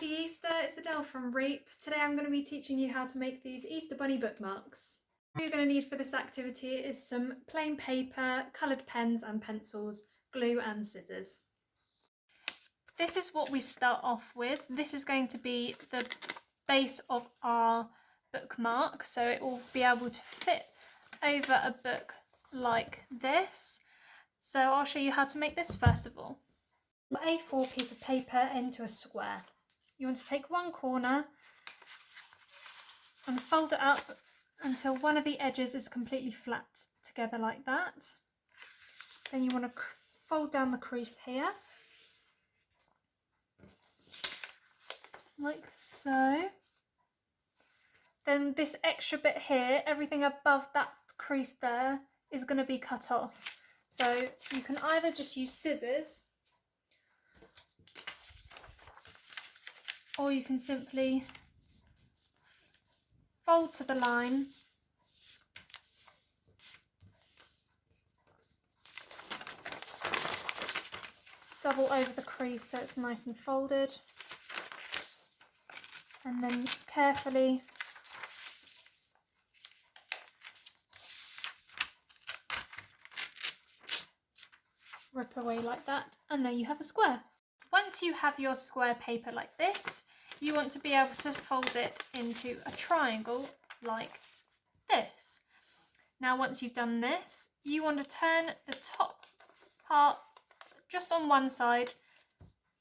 Happy Easter, it's Adele from REEP. Today I'm going to be teaching you how to make these Easter bunny bookmarks. What you're going to need for this activity is some plain paper, coloured pens and pencils, glue and scissors. This is what we start off with. This is going to be the base of our bookmark, so it will be able to fit over a book like this. So I'll show you how to make this first of all. A4 piece of paper into a square. You want to take one corner and fold it up until one of the edges is completely flat together like that. Then you want to fold down the crease here, like so. Then this extra bit here, everything above that crease there is going to be cut off. So you can either just use scissors, or you can simply fold to the line, double over the crease so it's nice and folded, and then carefully rip away like that, and there you have a square. Once you have your square paper like this, you want to be able to fold it into a triangle like this. Now once you've done this, you want to turn the top part just on one side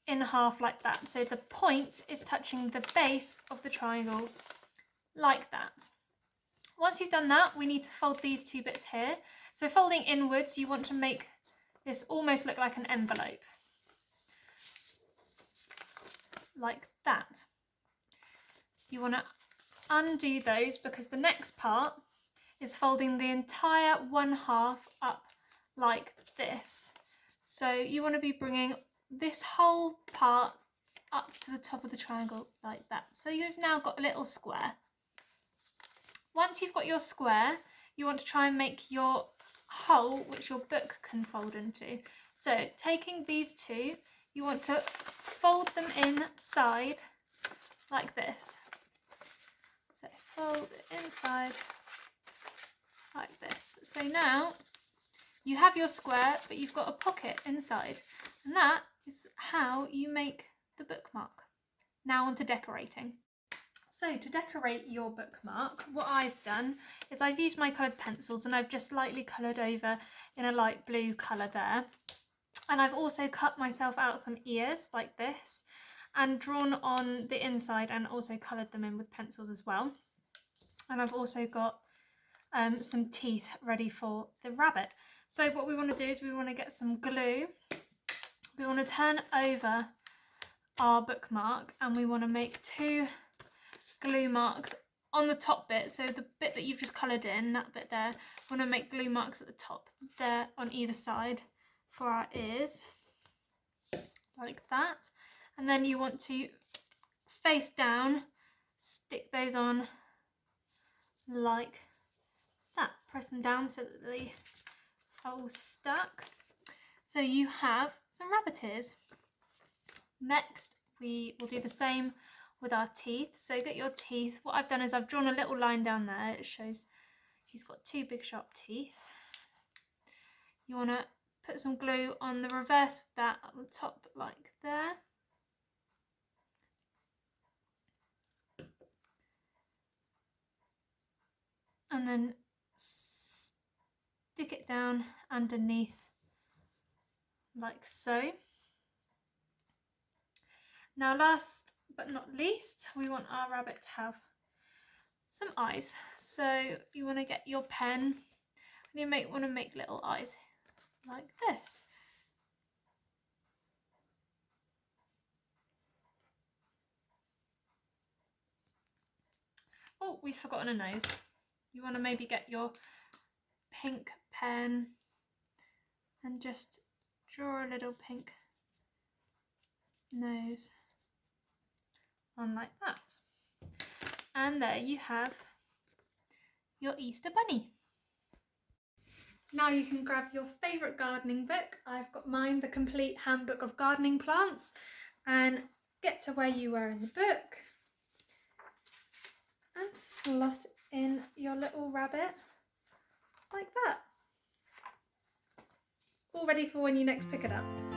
in half like that. So the point is touching the base of the triangle like that. Once you've done that, we need to fold these two bits here. So folding inwards, you want to make this almost look like an envelope, like that. You want to undo those because the next part is folding the entire one half up like this. So you want to be bringing this whole part up to the top of the triangle like that. So you've now got a little square. Once you've got your square, you want to try and make your hole which your book can fold into. So taking these two, you want to fold them inside like this. So fold it inside like this. So now you have your square, but you've got a pocket inside, and that is how you make the bookmark. Now on to decorating. So to decorate your bookmark, what I've done is I've used my coloured pencils and I've just lightly coloured over in a light blue colour there. And I've also cut myself out some ears like this and drawn on the inside and also coloured them in with pencils as well. And I've also got some teeth ready for the rabbit. So what we want to do is we want to get some glue. We want to turn over our bookmark and we want to make two glue marks on the top bit. So the bit that you've just coloured in, that bit there, we want to make glue marks at the top there on either side for our ears, like that. And then you want to face down stick those on like that, press them down so that they are all stuck. So you have some rabbit ears. Next we will do the same with our teeth. So get your teeth. What I've done is I've drawn a little line down there. It shows he's got two big sharp teeth. You want to put some glue on the reverse of that at the top like there. And then stick it down underneath like so. Now last but not least, we want our rabbit to have some eyes. So you want to get your pen and you want to make little eyes like this. Oh, we've forgotten a nose. You want to maybe get your pink pen and just draw a little pink nose on like that. And there you have your Easter bunny. Now you can grab your favourite gardening book. I've got mine, The Complete Handbook of Gardening Plants, and get to where you were in the book and slot in your little rabbit like that. All ready for when you next pick it up.